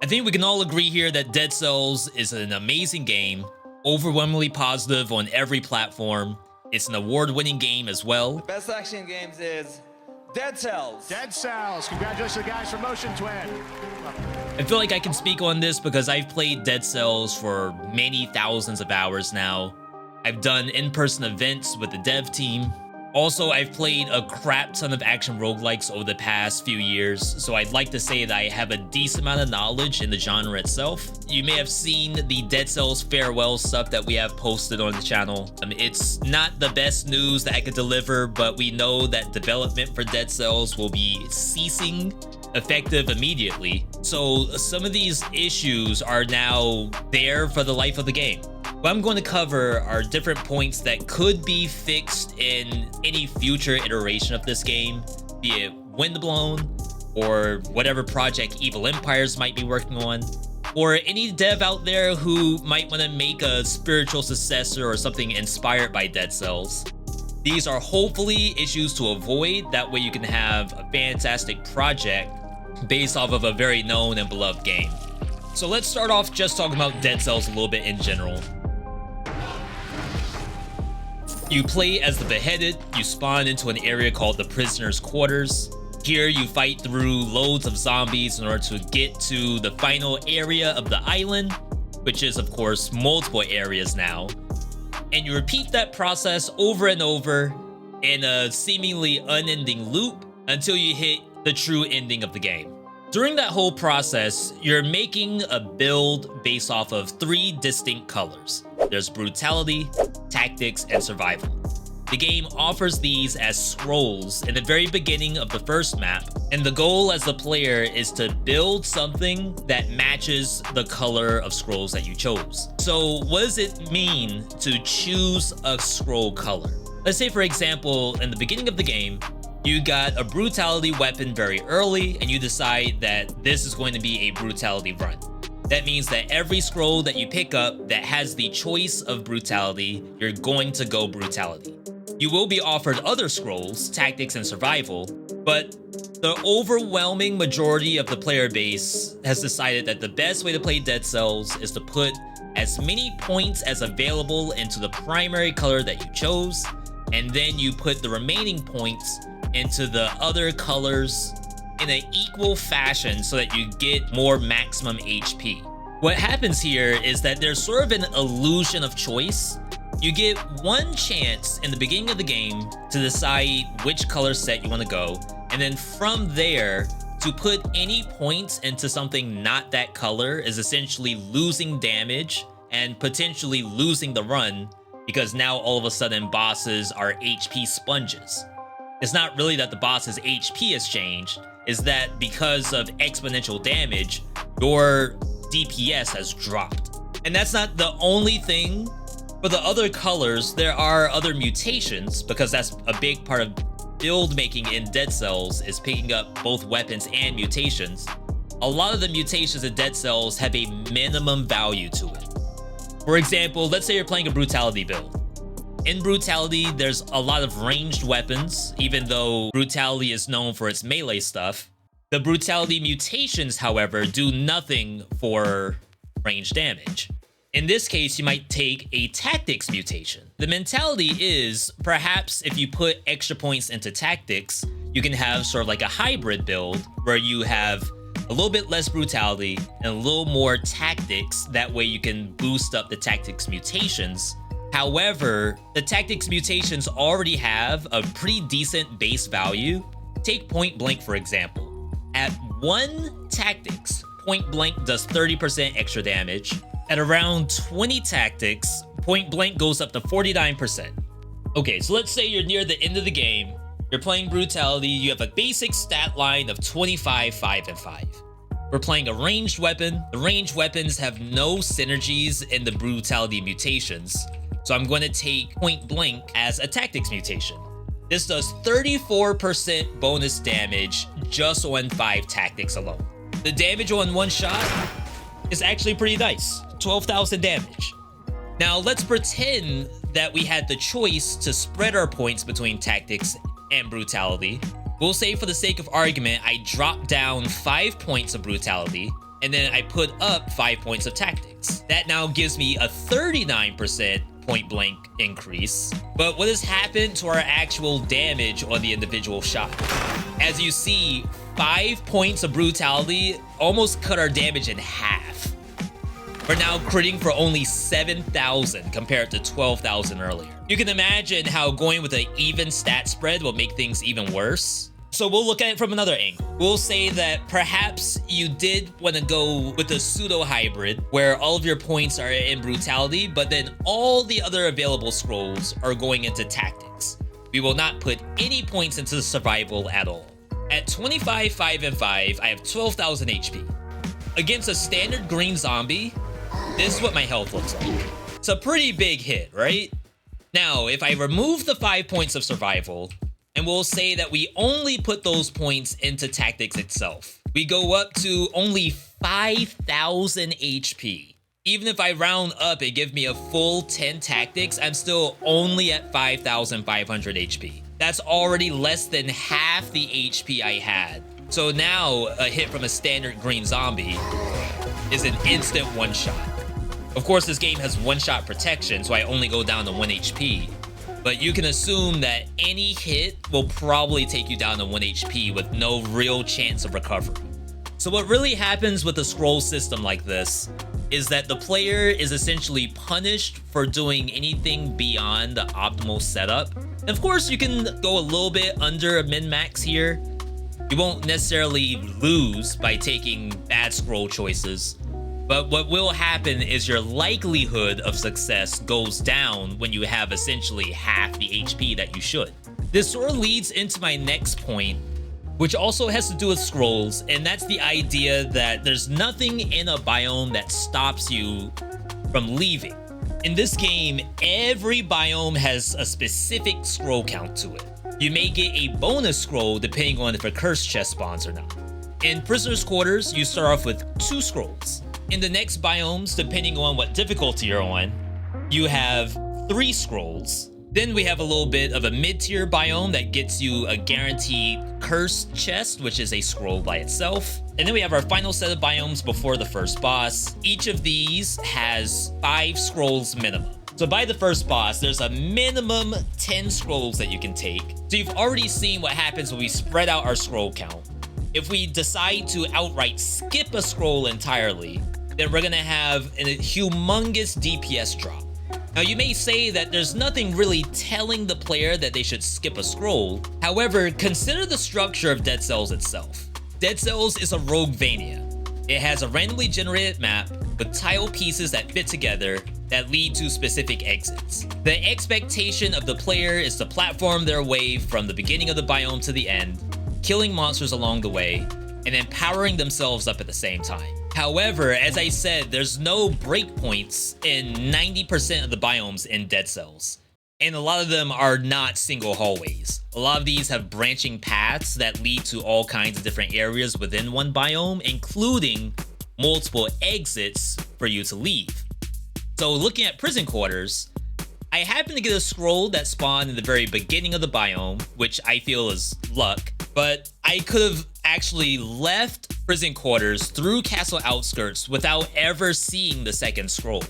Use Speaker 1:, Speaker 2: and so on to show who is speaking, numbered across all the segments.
Speaker 1: I think we can all agree here that Dead Cells is an amazing game, overwhelmingly positive on every platform. It's an award-winning game as well.
Speaker 2: Best action games is Dead Cells.
Speaker 3: Dead Cells. Congratulations to the guys from Motion Twin.
Speaker 1: I feel like I can speak on this because I've played Dead Cells for many thousands of hours now. I've done in-person events with the dev team. Also, I've played a crap ton of action roguelikes over the past few years, so I'd like to say that I have a decent amount of knowledge in the genre itself. You may have seen the Dead Cells farewell stuff that we have posted on the channel. It's not the best news that I could deliver, but we know that development for Dead Cells will be ceasing effective immediately. So some of these issues are now there for the life of the game. What I'm going to cover are different points that could be fixed in any future iteration of this game, be it Windblown or whatever project Evil Empires might be working on, or any dev out there who might want to make a spiritual successor or something inspired by Dead Cells. These are hopefully issues to avoid, that way you can have a fantastic project based off of a very known and beloved game. So let's start off just talking about Dead Cells a little bit in general. You play as the Beheaded. You spawn into an area called the Prisoner's Quarters. Here you fight through loads of zombies in order to get to the final area of the island, which is of course multiple areas now. And you repeat that process over and over in a seemingly unending loop until you hit the true ending of the game. During that whole process, you're making a build based off of 3 distinct colors. There's brutality, tactics, and survival. The game offers these as scrolls in the very beginning of the first map, and the goal as the player is to build something that matches the color of scrolls that you chose. So what does it mean to choose a scroll color? Let's say, for example, in the beginning of the game, you got a brutality weapon very early, and you decide that this is going to be a brutality run. That means that every scroll that you pick up that has the choice of brutality, you're going to go brutality. You will be offered other scrolls, tactics and survival, but the overwhelming majority of the player base has decided that the best way to play Dead Cells is to put as many points as available into the primary color that you chose, and then you put the remaining points into the other colors in an equal fashion so that you get more maximum HP. What happens here is that there's sort of an illusion of choice. You get one chance in the beginning of the game to decide which color set you want to go, and then from there, to put any points into something not that color is essentially losing damage and potentially losing the run, because now all of a sudden bosses are HP sponges. It's not really that the boss's HP has changed, is that because of exponential damage, your DPS has dropped. And that's not the only thing. For the other colors, there are other mutations, because that's a big part of build making in Dead Cells, is picking up both weapons and mutations. A lot of the mutations in Dead Cells have a minimum value to it. For example, let's say you're playing a brutality build. In brutality, there's a lot of ranged weapons, even though brutality is known for its melee stuff. The brutality mutations, however, do nothing for range damage. In this case, you might take a tactics mutation. The mentality is, perhaps if you put extra points into tactics, you can have sort of like a hybrid build where you have a little bit less brutality and a little more tactics. That way you can boost up the tactics mutations. However, the tactics mutations already have a pretty decent base value. Take Point Blank, for example. At 1 tactics, Point Blank does 30% extra damage. At around 20 tactics, Point Blank goes up to 49%. Okay, so let's say you're near the end of the game. You're playing brutality. You have a basic stat line of 25, 5, and 5. We're playing a ranged weapon. The ranged weapons have no synergies in the brutality mutations. So I'm going to take Point Blank as a tactics mutation. This does 34% bonus damage just on 5 tactics alone. The damage on one shot is actually pretty nice, 12,000 damage. Now let's pretend that we had the choice to spread our points between tactics and brutality. We'll say, for the sake of argument, I drop down 5 points of brutality, and then I put up 5 points of tactics. That now gives me a 39% point blank increase. But what has happened to our actual damage on the individual shot? As you see, 5 points of brutality almost cut our damage in half. We're now critting for only 7,000 compared to 12,000 earlier. You can imagine how going with an even stat spread will make things even worse. So we'll look at it from another angle. We'll say that perhaps you did want to go with a pseudo hybrid where all of your points are in brutality, but then all the other available scrolls are going into tactics. We will not put any points into survival at all. At 25, 5, and 5, I have 12,000 HP. Against a standard green zombie, this is what my health looks like. It's a pretty big hit, right? Now, if I remove the 5 points of survival, and we'll say that we only put those points into tactics itself, we go up to only 5,000 HP. Even if I round up and give me a full 10 tactics, I'm still only at 5,500 HP. That's already less than half the HP I had. So now, a hit from a standard green zombie is an instant one-shot. Of course, this game has one-shot protection, so I only go down to 1 HP. But you can assume that any hit will probably take you down to 1 HP with no real chance of recovery. So what really happens with a scroll system like this is that the player is essentially punished for doing anything beyond the optimal setup. And of course, you can go a little bit under a min-max here. You won't necessarily lose by taking bad scroll choices. But what will happen is your likelihood of success goes down when you have essentially half the HP that you should. This sort of leads into my next point, which also has to do with scrolls, and that's the idea that there's nothing in a biome that stops you from leaving. In this game, every biome has a specific scroll count to it. You may get a bonus scroll depending on if a cursed chest spawns or not. In Prisoner's Quarters, you start off with 2 scrolls. In the next biomes, depending on what difficulty you're on, you have 3 scrolls. Then we have a little bit of a mid-tier biome that gets you a guaranteed cursed chest, which is a scroll by itself. And then we have our final set of biomes before the first boss. Each of these has 5 scrolls minimum. So by the first boss, there's a minimum 10 scrolls that you can take. So you've already seen what happens when we spread out our scroll count. If we decide to outright skip a scroll entirely, then we're gonna have a humongous DPS drop. Now you may say that there's nothing really telling the player that they should skip a scroll. However, consider the structure of Dead Cells itself. Dead Cells is a Roguevania. It has a randomly generated map with tile pieces that fit together that lead to specific exits. The expectation of the player is to platform their way from the beginning of the biome to the end, killing monsters along the way, and then powering themselves up at the same time. However, as I said, there's no breakpoints in 90% of the biomes in Dead Cells. And a lot of them are not single hallways. A lot of these have branching paths that lead to all kinds of different areas within one biome, including multiple exits for you to leave. So looking at Prison Quarters, I happened to get a scroll that spawned in the very beginning of the biome, which I feel is luck, but I could have actually left Prison Quarters through Castle Outskirts without ever seeing the second scroll.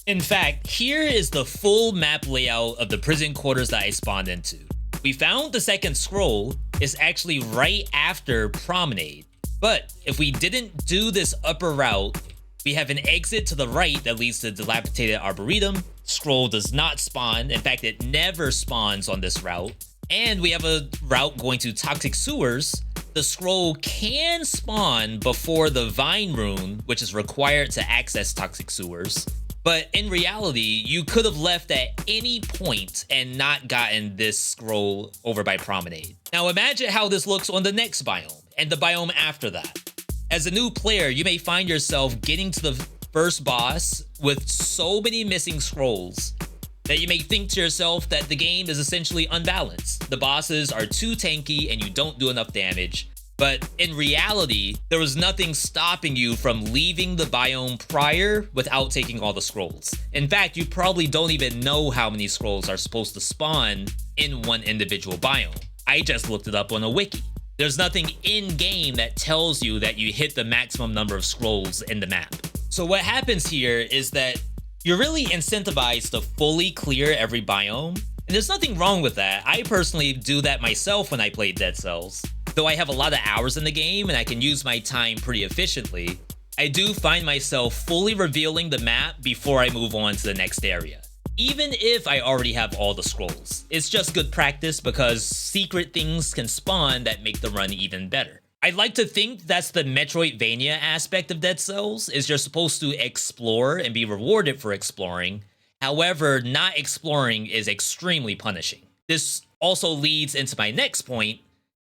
Speaker 1: In fact, here is the full map layout of the Prison Quarters that I spawned into. We found the second scroll is actually right after Promenade, but if we didn't do this upper route, we have an exit to the right that leads to Dilapidated Arboretum. Scroll does not spawn. In fact, it never spawns on this route. And we have a route going to Toxic Sewers. The scroll can spawn before the Vine Rune, which is required to access Toxic Sewers. But in reality, you could have left at any point and not gotten this scroll over by Promenade. Now imagine how this looks on the next biome and the biome after that. As a new player, you may find yourself getting to the first boss with so many missing scrolls that you may think to yourself that the game is essentially unbalanced. The bosses are too tanky and you don't do enough damage. But in reality, there was nothing stopping you from leaving the biome prior without taking all the scrolls. In fact, you probably don't even know how many scrolls are supposed to spawn in one individual biome. I just looked it up on a wiki. There's nothing in-game that tells you that you hit the maximum number of scrolls in the map. So what happens here is that you're really incentivized to fully clear every biome. And there's nothing wrong with that. I personally do that myself when I play Dead Cells. Though I have a lot of hours in the game and I can use my time pretty efficiently, I do find myself fully revealing the map before I move on to the next area. Even if I already have all the scrolls. It's just good practice because secret things can spawn that make the run even better. I'd like to think that's the Metroidvania aspect of Dead Cells, is you're supposed to explore and be rewarded for exploring. However, not exploring is extremely punishing. This also leads into my next point,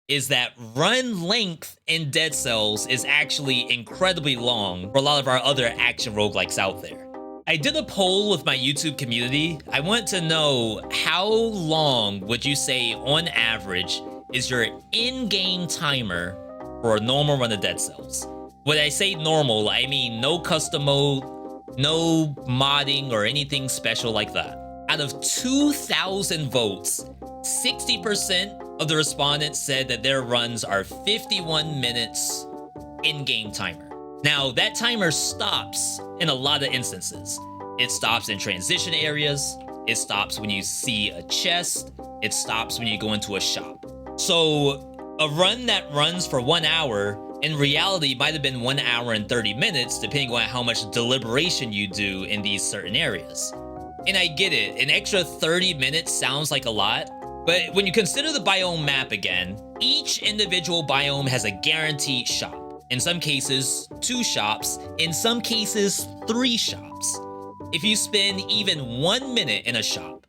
Speaker 1: is that run length in Dead Cells is actually incredibly long for a lot of our other action roguelikes out there. I did a poll with my YouTube community. I want to know, how long would you say on average is your in-game timer for a normal run of Dead Cells? When I say normal, I mean no custom mode, no modding or anything special like that. Out of 2,000 votes, 60% of the respondents said that their runs are 51 minutes in-game timer. Now, that timer stops in a lot of instances. It stops in transition areas, it stops when you see a chest, it stops when you go into a shop. So, a run that runs for 1 hour, in reality might have been 1 hour and 30 minutes, depending on how much deliberation you do in these certain areas. And I get it, an extra 30 minutes sounds like a lot, but when you consider the biome map again, each individual biome has a guaranteed shop. In some cases, 2 shops, in some cases, 3 shops. If you spend even 1 minute in a shop,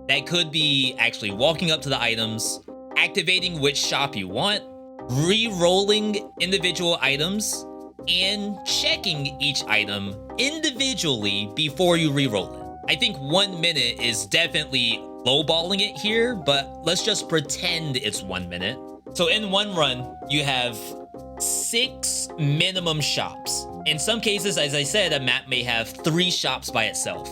Speaker 1: that could be actually walking up to the items, activating which shop you want, re-rolling individual items, and checking each item individually before you re-roll it. I think 1 minute is definitely lowballing it here, but let's just pretend it's 1 minute. So in one run, you have 6 minimum shops. In some cases, as I said, a map may have 3 shops by itself.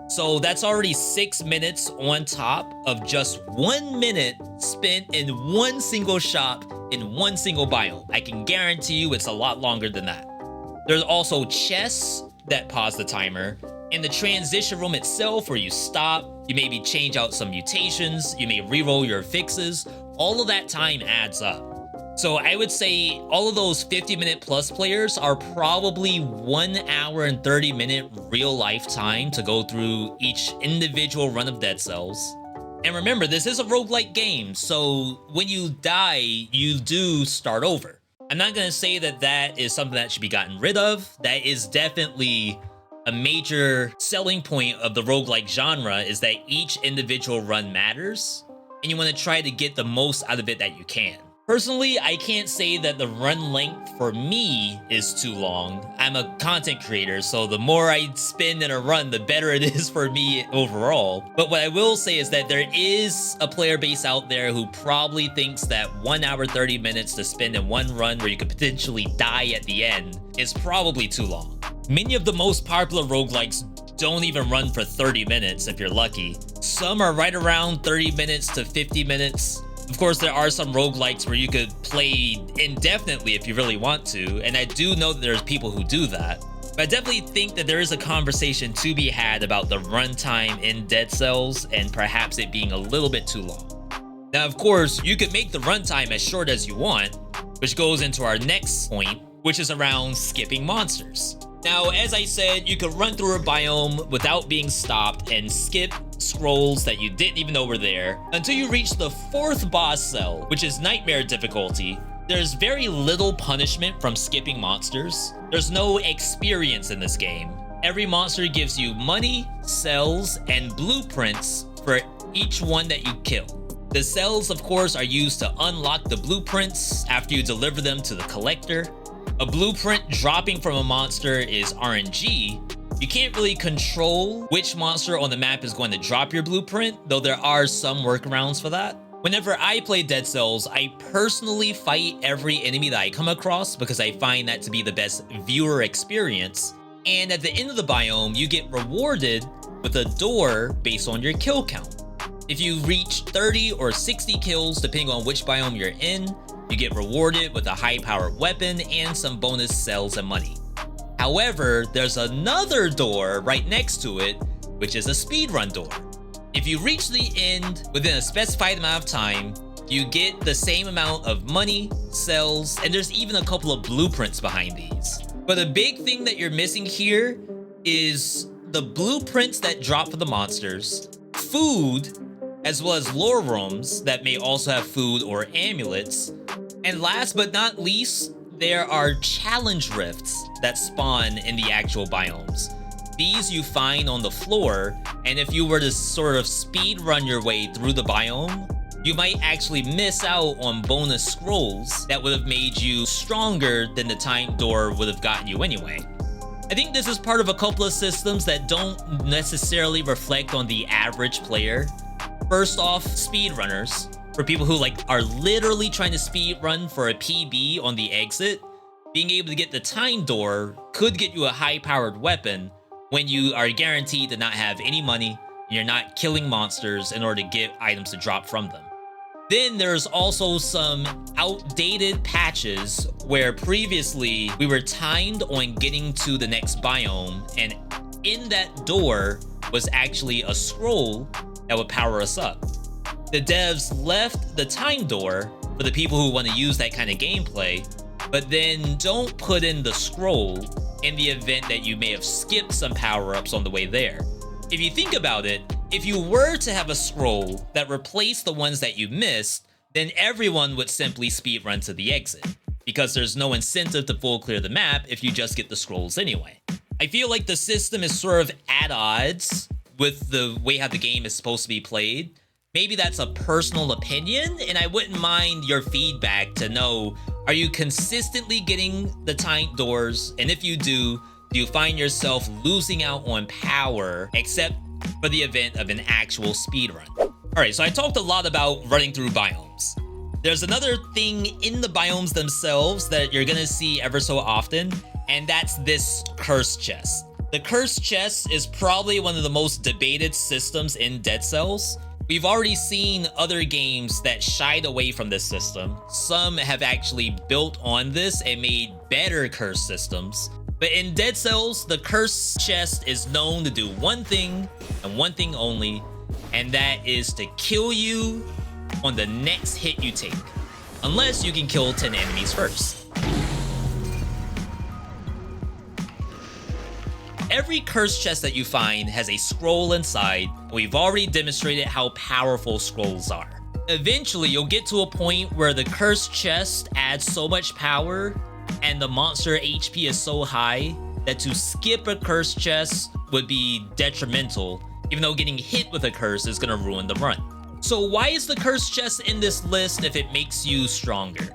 Speaker 1: So that's already 6 minutes on top of just 1 minute spent in one single shop in one single biome. I can guarantee you it's a lot longer than that. There's also chests that pause the timer. In the transition room itself, where you stop, you maybe change out some mutations, you may reroll your fixes, all of that time adds up. So I would say all of those 50-minute plus players are probably 1 hour and 30 minute real life time to go through each individual run of Dead Cells. And remember, this is a roguelike game, so when you die, you do start over. I'm not gonna say that that is something that should be gotten rid of. That is definitely a major selling point of the roguelike genre, is that each individual run matters, and you want to try to get the most out of it that you can. Personally, I can't say that the run length for me is too long. I'm a content creator, so the more I spend in a run, the better it is for me overall. But what I will say is that there is a player base out there who probably thinks that 1 hour 30 minutes to spend in one run where you could potentially die at the end is probably too long. Many of the most popular roguelikes don't even run for 30 minutes if you're lucky. Some are right around 30 minutes to 50 minutes. Of course, there are some roguelikes where you could play indefinitely if you really want to, and I do know that there's people who do that. But I definitely think that there is a conversation to be had about the runtime in Dead Cells and perhaps it being a little bit too long. Now, of course, you could make the runtime as short as you want, which goes into our next point, which is around skipping monsters. Now, as I said, you could run through a biome without being stopped and skip scrolls that you didn't even know were there until you reach the 4th boss cell, which is nightmare difficulty. There's very little punishment from skipping monsters. There's no experience in this game. Every monster gives you money, cells, and blueprints for each one that you kill. The cells, of course, are used to unlock the blueprints after you deliver them to the collector. A blueprint dropping from a monster is RNG. You can't really control which monster on the map is going to drop your blueprint, though there are some workarounds for that. Whenever I play Dead Cells, I personally fight every enemy that I come across because I find that to be the best viewer experience. And at the end of the biome, you get rewarded with a door based on your kill count. If you reach 30 or 60 kills, depending on which biome you're in, you get rewarded with a high-powered weapon and some bonus cells and money. However, there's another door right next to it, which is a speedrun door. If you reach the end within a specified amount of time, you get the same amount of money, cells, and there's even a couple of blueprints behind these. But a big thing that you're missing here is the blueprints that drop for the monsters, food, as well as lore rooms that may also have food or amulets. And last but not least, there are challenge rifts that spawn in the actual biomes. These you find on the floor, and if you were to sort of speed run your way through the biome, you might actually miss out on bonus scrolls that would have made you stronger than the time door would have gotten you anyway. I think this is part of a couple of systems that don't necessarily reflect on the average player. First off, speedrunners. For people who are literally trying to speedrun for a PB on the exit, being able to get the time door could get you a high-powered weapon when you are guaranteed to not have any money and you're not killing monsters in order to get items to drop from them. Then there's also some outdated patches where previously we were timed on getting to the next biome, and in that door was actually a scroll that would power us up. The devs left the time door for the people who want to use that kind of gameplay, but then don't put in the scroll in the event that you may have skipped some power-ups on the way there. If you think about it, if you were to have a scroll that replaced the ones that you missed, then everyone would simply speedrun to the exit, because there's no incentive to full clear the map if you just get the scrolls anyway. I feel like the system is sort of at odds with the way how the game is supposed to be played. Maybe that's a personal opinion, and I wouldn't mind your feedback to know, are you consistently getting the time doors? And if you do you find yourself losing out on power, except for the event of an actual speedrun? Alright, so I talked a lot about running through biomes. There's another thing in the biomes themselves that you're gonna see ever so often, and that's this curse chest. The curse chest is probably one of the most debated systems in Dead Cells. We've already seen other games that shied away from this system. Some have actually built on this and made better curse systems. But in Dead Cells, the curse chest is known to do one thing and one thing only, and that is to kill you on the next hit you take, unless you can kill 10 enemies first. Every curse chest that you find has a scroll inside, and we've already demonstrated how powerful scrolls are. Eventually, you'll get to a point where the curse chest adds so much power and the monster HP is so high that to skip a curse chest would be detrimental, even though getting hit with a curse is gonna ruin the run. So why is the curse chest in this list if it makes you stronger?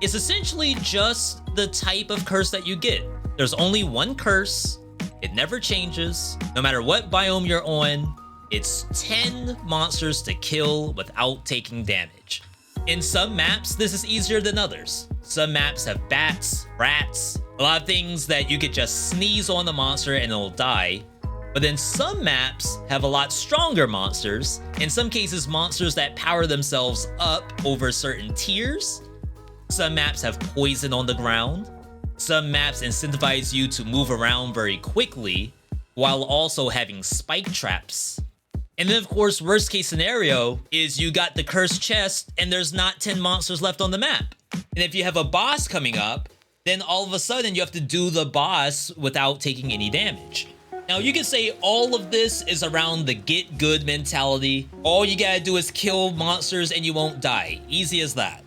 Speaker 1: It's essentially just the type of curse that you get. There's only one curse. It never changes. No matter what biome you're on, it's 10 monsters to kill without taking damage. In some maps, this is easier than others. Some maps have bats, rats, a lot of things that you could just sneeze on the monster and it'll die. But then some maps have a lot stronger monsters. In some cases, monsters that power themselves up over certain tiers. Some maps have poison on the ground. Some maps incentivize you to move around very quickly, while also having spike traps. And then of course, worst case scenario is you got the cursed chest and there's not 10 monsters left on the map. And if you have a boss coming up, then all of a sudden you have to do the boss without taking any damage. Now you can say all of this is around the get good mentality. All you gotta do is kill monsters and you won't die. Easy as that.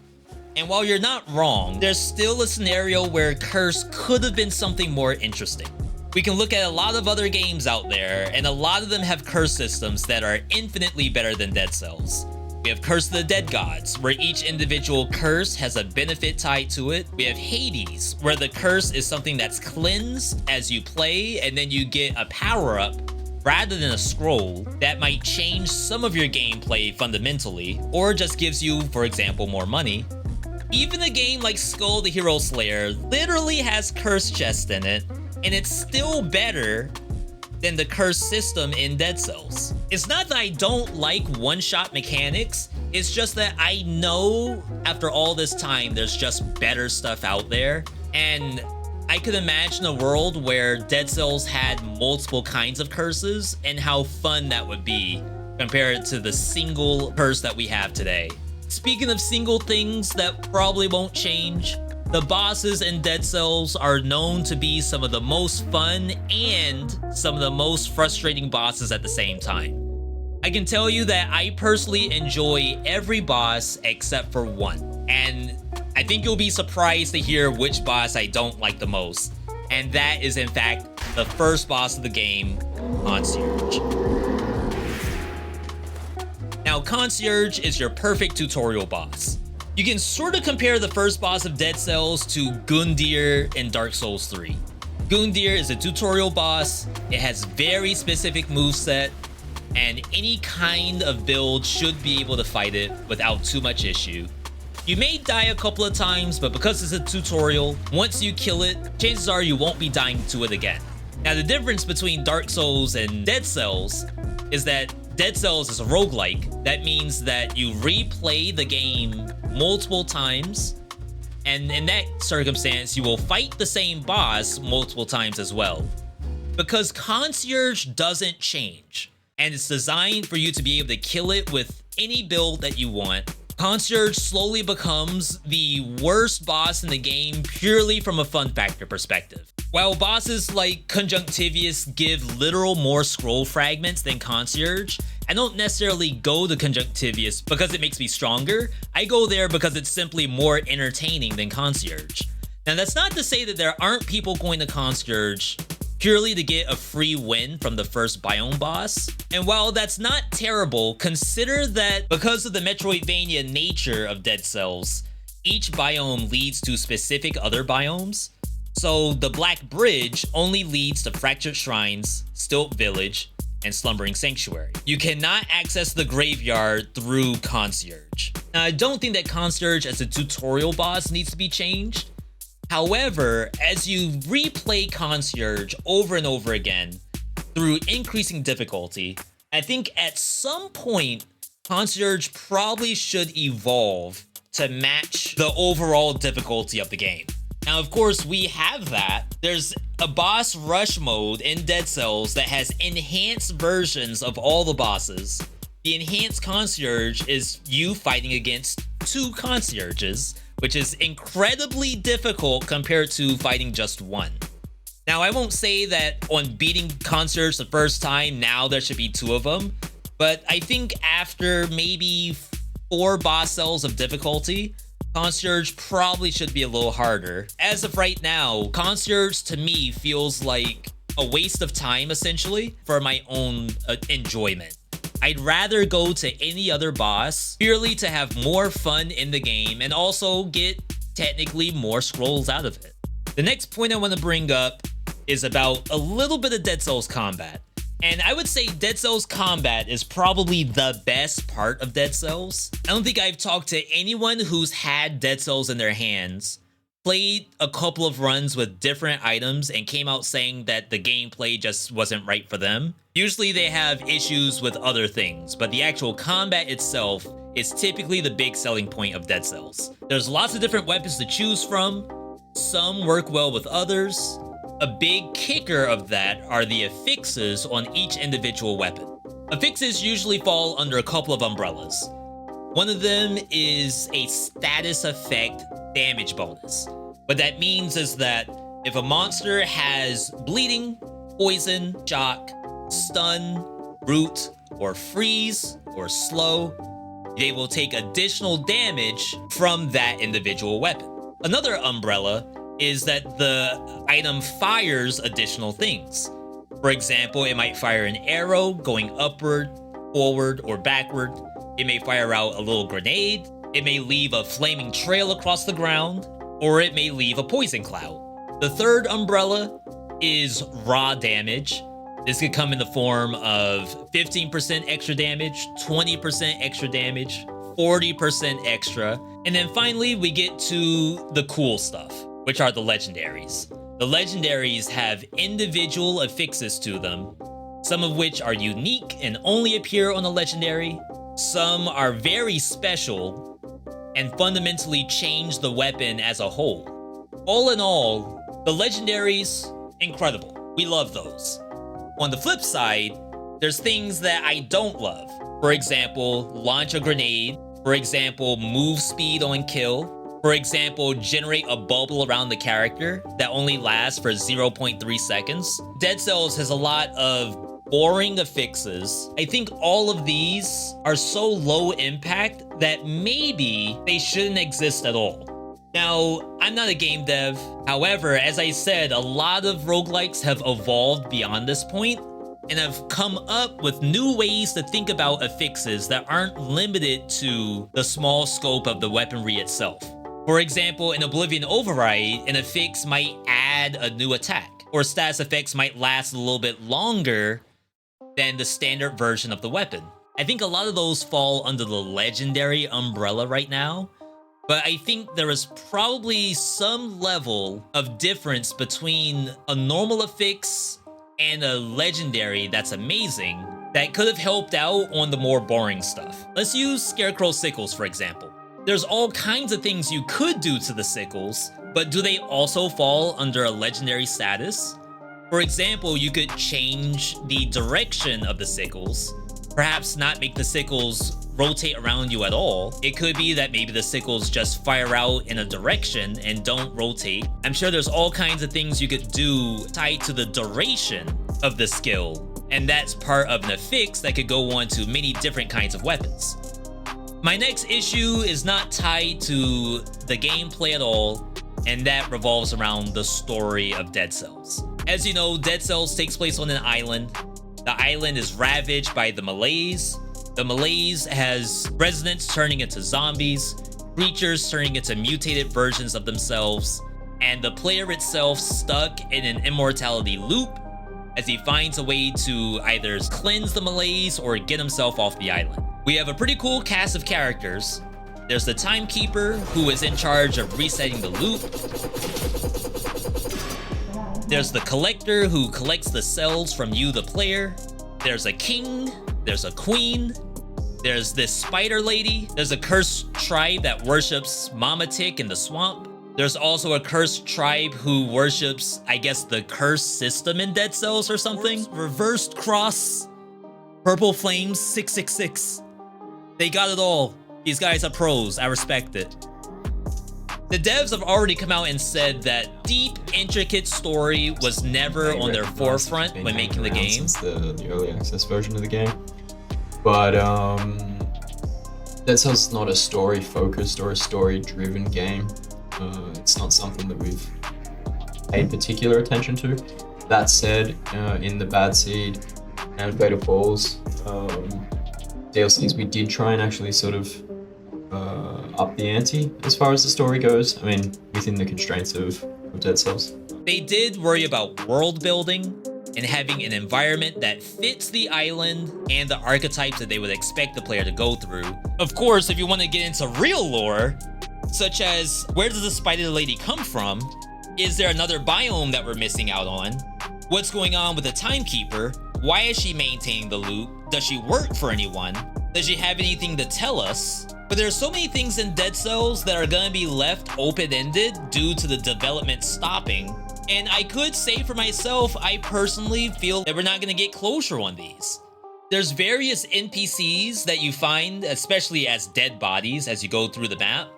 Speaker 1: And while you're not wrong, there's still a scenario where curse could have been something more interesting. We can look at a lot of other games out there, and a lot of them have curse systems that are infinitely better than Dead Cells. We have Curse of the Dead Gods, where each individual curse has a benefit tied to it. We have Hades, where the curse is something that's cleansed as you play, and then you get a power-up rather than a scroll that might change some of your gameplay fundamentally, or just gives you, for example, more money. Even a game like Skull the Hero Slayer literally has curse chests in it, and it's still better than the curse system in Dead Cells. It's not that I don't like one-shot mechanics, It's just that I know after all this time, there's just better stuff out there. And I could imagine a world where Dead Cells had multiple kinds of curses and how fun that would be compared to the single curse that we have today. Speaking of single things that probably won't change, the bosses in Dead Cells are known to be some of the most fun and some of the most frustrating bosses at the same time. I can tell you that I personally enjoy every boss except for one, and I think you'll be surprised to hear which boss I don't like the most, and that is in fact the first boss of the game, Concierge. Now, Concierge is your perfect tutorial boss. You can sort of compare the first boss of Dead Cells to Gundyr in Dark Souls 3. Gundyr is a tutorial boss, it has very specific moveset, and any kind of build should be able to fight it without too much issue. You may die a couple of times, but because it's a tutorial, once you kill it, chances are you won't be dying to it again. Now, the difference between Dark Souls and Dead Cells is that Dead Cells is a roguelike. That means that you replay the game multiple times, and in that circumstance, you will fight the same boss multiple times as well. Because Concierge doesn't change, and it's designed for you to be able to kill it with any build that you want, Concierge slowly becomes the worst boss in the game purely from a fun factor perspective. While bosses like Conjunctivius give literal more scroll fragments than Concierge, I don't necessarily go to Conjunctivius because it makes me stronger. I go there because it's simply more entertaining than Concierge. Now, that's not to say that there aren't people going to Concierge purely to get a free win from the first biome boss. And while that's not terrible, consider that because of the Metroidvania nature of Dead Cells, each biome leads to specific other biomes. So the Black Bridge only leads to Fractured Shrines, Stilt Village, and Slumbering Sanctuary. You cannot access the graveyard through Concierge. Now, I don't think that Concierge as a tutorial boss needs to be changed. However, as you replay Concierge over and over again through increasing difficulty, I think at some point, Concierge probably should evolve to match the overall difficulty of the game. Now, of course, we have that. There's a boss rush mode in Dead Cells that has enhanced versions of all the bosses. The enhanced Concierge is you fighting against 2 concierges, which is incredibly difficult compared to fighting just one. Now, I won't say that on beating Concierge the first time, now there should be 2 of them, but I think after maybe 4 boss cells of difficulty, Concierge probably should be a little harder. As of right now, Concierge to me feels like a waste of time, essentially, for my own enjoyment. I'd rather go to any other boss purely to have more fun in the game and also get technically more scrolls out of it. The next point I want to bring up is about a little bit of Dead Cells combat. And I would say Dead Cells combat is probably the best part of Dead Cells. I don't think I've talked to anyone who's had Dead Cells in their hands, played a couple of runs with different items, and came out saying that the gameplay just wasn't right for them. Usually they have issues with other things, but the actual combat itself is typically the big selling point of Dead Cells. There's lots of different weapons to choose from. Some work well with others. A big kicker of that are the affixes on each individual weapon. Affixes usually fall under a couple of umbrellas. One of them is a status effect damage bonus. What that means is that if a monster has bleeding, poison, shock, stun, root, or freeze, or slow, they will take additional damage from that individual weapon. Another umbrella is that the item fires additional things. For example, it might fire an arrow going upward, forward, or backward. It may fire out a little grenade. It may leave a flaming trail across the ground, or it may leave a poison cloud. The third umbrella is raw damage. This could come in the form of 15% extra damage, 20% extra damage, 40% extra. And then finally, we get to the cool stuff, which are the legendaries. The legendaries have individual affixes to them, some of which are unique and only appear on a legendary. Some are very special and fundamentally change the weapon as a whole. All in all, the legendaries, incredible. We love those. On the flip side, there's things that I don't love. For example, launch a grenade. For example, move speed on kill. For example, generate a bubble around the character that only lasts for 0.3 seconds. Dead Cells has a lot of boring affixes. I think all of these are so low impact that maybe they shouldn't exist at all. Now, I'm not a game dev. However, as I said, a lot of roguelikes have evolved beyond this point and have come up with new ways to think about affixes that aren't limited to the small scope of the weaponry itself. For example, in Oblivion Override, an affix might add a new attack, or status effects might last a little bit longer than the standard version of the weapon. I think a lot of those fall under the legendary umbrella right now, but I think there is probably some level of difference between a normal affix and a legendary that's amazing that could have helped out on the more boring stuff. Let's use Scarecrow Sickles, for example. There's all kinds of things you could do to the sickles, but do they also fall under a legendary status? For example, you could change the direction of the sickles, perhaps not make the sickles rotate around you at all. It could be that maybe the sickles just fire out in a direction and don't rotate. I'm sure there's all kinds of things you could do tied to the duration of the skill, and that's part of an affix that could go on to many different kinds of weapons. My next issue is not tied to the gameplay at all, and that revolves around the story of Dead Cells. As you know, Dead Cells takes place on an island. The island is ravaged by the malaise. The malaise has residents turning into zombies, creatures turning into mutated versions of themselves, and the player itself stuck in an immortality loop as he finds a way to either cleanse the malaise or get himself off the island. We have a pretty cool cast of characters. There's the Timekeeper, who is in charge of resetting the loop. There's the Collector, who collects the cells from you, the player. There's a king. There's a queen. There's this spider lady. There's a cursed tribe that worships Mama Tick in the swamp. There's also a cursed tribe who worships, I guess, the curse system in Dead Cells or something. Reversed cross. Purple Flames 666. They got it all. These guys are pros. I respect it. The devs have already come out and said that deep, intricate story was never on their forefront when making the game.
Speaker 4: Since the early access version of the game. But Dead Cells is not a story-focused or a story-driven game. It's not something that we've paid particular attention to. That said, in the Bad Seed and Beta Falls DLCs, we did try and actually sort of up the ante as far as the story goes. I mean, within the constraints of Dead Cells.
Speaker 1: They did worry about world building and having an environment that fits the island and the archetypes that they would expect the player to go through. Of course, if you want to get into real lore, such as where does the spider lady come from? Is there another biome that we're missing out on? What's going on with the Timekeeper? Why is she maintaining the loop? Does she work for anyone? Does she have anything to tell us? But there are so many things in Dead Cells that are going to be left open-ended due to the development stopping. And I could say for myself, I personally feel that we're not going to get closure on these. There's various NPCs that you find, especially as dead bodies as you go through the map.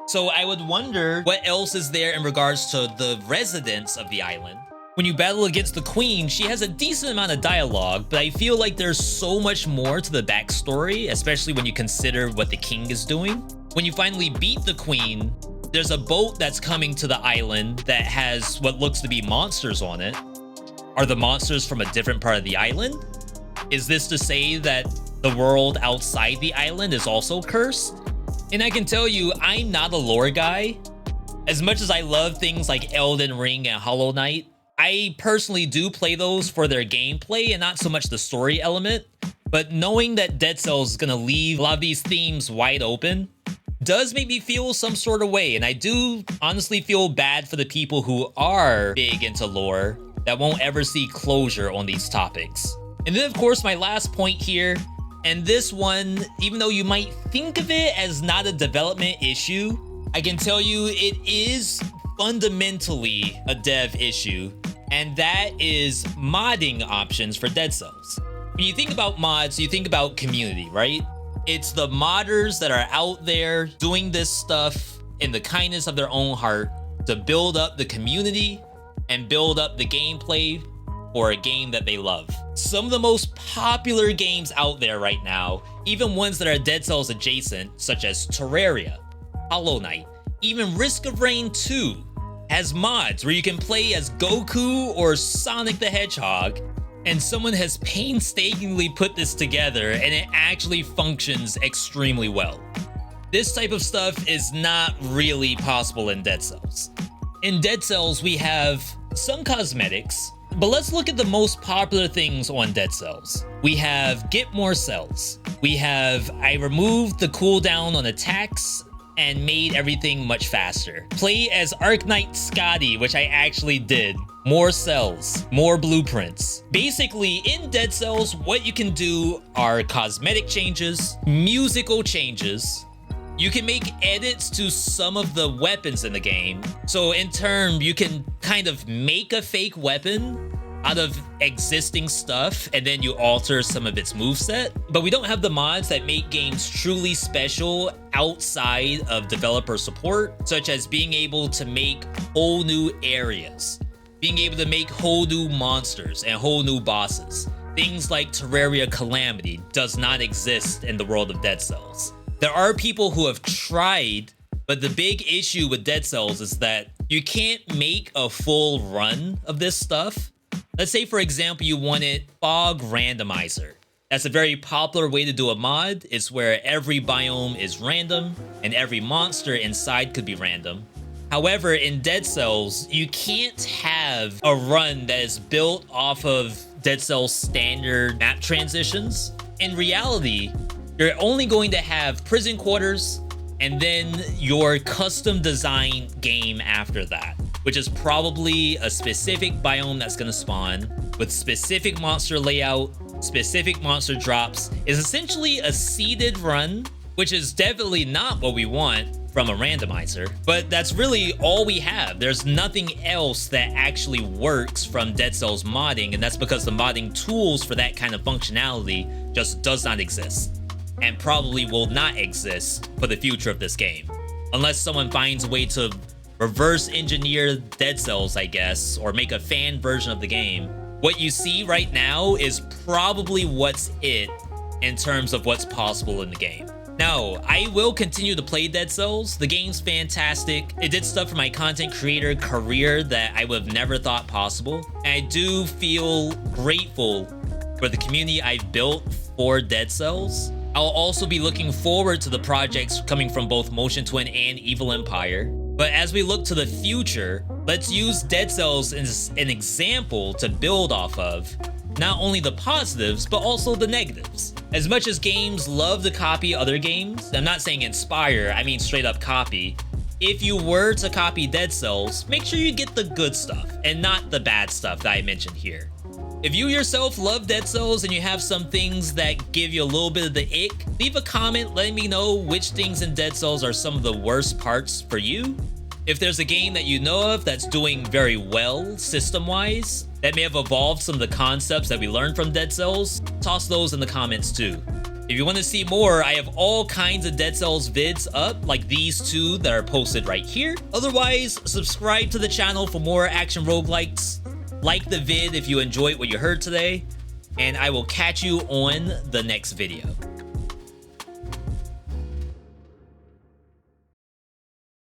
Speaker 1: So I would wonder what else is there in regards to the residents of the island. When you battle against the queen, she has a decent amount of dialogue, but I feel like there's so much more to the backstory, especially when you consider what the king is doing. When you finally beat the queen, there's a boat that's coming to the island that has what looks to be monsters on it. Are the monsters from a different part of the island? Is this to say that the world outside the island is also cursed? And I can tell you, I'm not a lore guy. As much as I love things like Elden Ring and Hollow Knight, I personally do play those for their gameplay and not so much the story element. But knowing that Dead Cells is going to leave a lot of these themes wide open does make me feel some sort of way. And I do honestly feel bad for the people who are big into lore that won't ever see closure on these topics. And then, of course, my last point here, And this one, even though you might think of it as not a development issue, I can tell you it is fundamentally a dev issue, and that is modding options for Dead Cells. When you think about mods, you think about community, right? It's the modders that are out there doing this stuff in the kindness of their own heart to build up the community and build up the gameplay for a game that they love. Some of the most popular games out there right now, even ones that are Dead Cells adjacent, such as Terraria, Hollow Knight, even Risk of Rain 2, has mods where you can play as Goku or Sonic the Hedgehog, and someone has painstakingly put this together and it actually functions extremely well. This type of stuff is not really possible in Dead Cells. In Dead Cells, we have some cosmetics, but let's look at the most popular things on Dead Cells. We have get more cells. We have I removed the cooldown on attacks and made everything much faster. Play as Arknight Scotty, which I actually did. More cells, more blueprints. Basically, in Dead Cells, what you can do are cosmetic changes, musical changes. You can make edits to some of the weapons in the game. So in turn, you can kind of make a fake weapon out of existing stuff, and then you alter some of its moveset. But we don't have the mods that make games truly special outside of developer support, such as being able to make whole new areas, being able to make whole new monsters and whole new bosses. Things like Terraria Calamity does not exist in the world of Dead Cells. There are people who have tried, but the big issue with Dead Cells is that you can't make a full run of this stuff. Let's say, for example, you wanted Fog Randomizer. That's a very popular way to do a mod. It's where every biome is random and every monster inside could be random. However, in Dead Cells, you can't have a run that is built off of Dead Cells standard map transitions. In reality, you're only going to have prison quarters and then your custom designed game after that, which is probably a specific biome that's going to spawn with specific monster layout, specific monster drops. Is essentially a seeded run, which is definitely not what we want from a randomizer, but that's really all we have. There's nothing else that actually works from Dead Cells modding, and that's because the modding tools for that kind of functionality just does not exist, and probably will not exist for the future of this game, unless someone finds a way to reverse engineer Dead Cells, I guess, or make a fan version of the game. What you see right now is probably what's it in terms of what's possible in the game. Now, I will continue to play Dead Cells. The game's fantastic. It did stuff for my content creator career that I would have never thought possible. And I do feel grateful for the community I've built for Dead Cells. I'll also be looking forward to the projects coming from both Motion Twin and Evil Empire. But as we look to the future, let's use Dead Cells as an example to build off of, not only the positives, but also the negatives. As much as games love to copy other games, I'm not saying inspire, I mean straight up copy. If you were to copy Dead Cells, make sure you get the good stuff and not the bad stuff that I mentioned here. If you yourself love Dead Cells and you have some things that give you a little bit of the ick, leave a comment letting me know which things in Dead Cells are some of the worst parts for you. If there's a game that you know of that's doing very well system-wise, that may have evolved some of the concepts that we learned from Dead Cells, toss those in the comments too. If you want to see more, I have all kinds of Dead Cells vids up, like these two that are posted right here. Otherwise, subscribe to the channel for more action roguelikes. Like the vid if you enjoyed what you heard today, and I will catch you on the next video.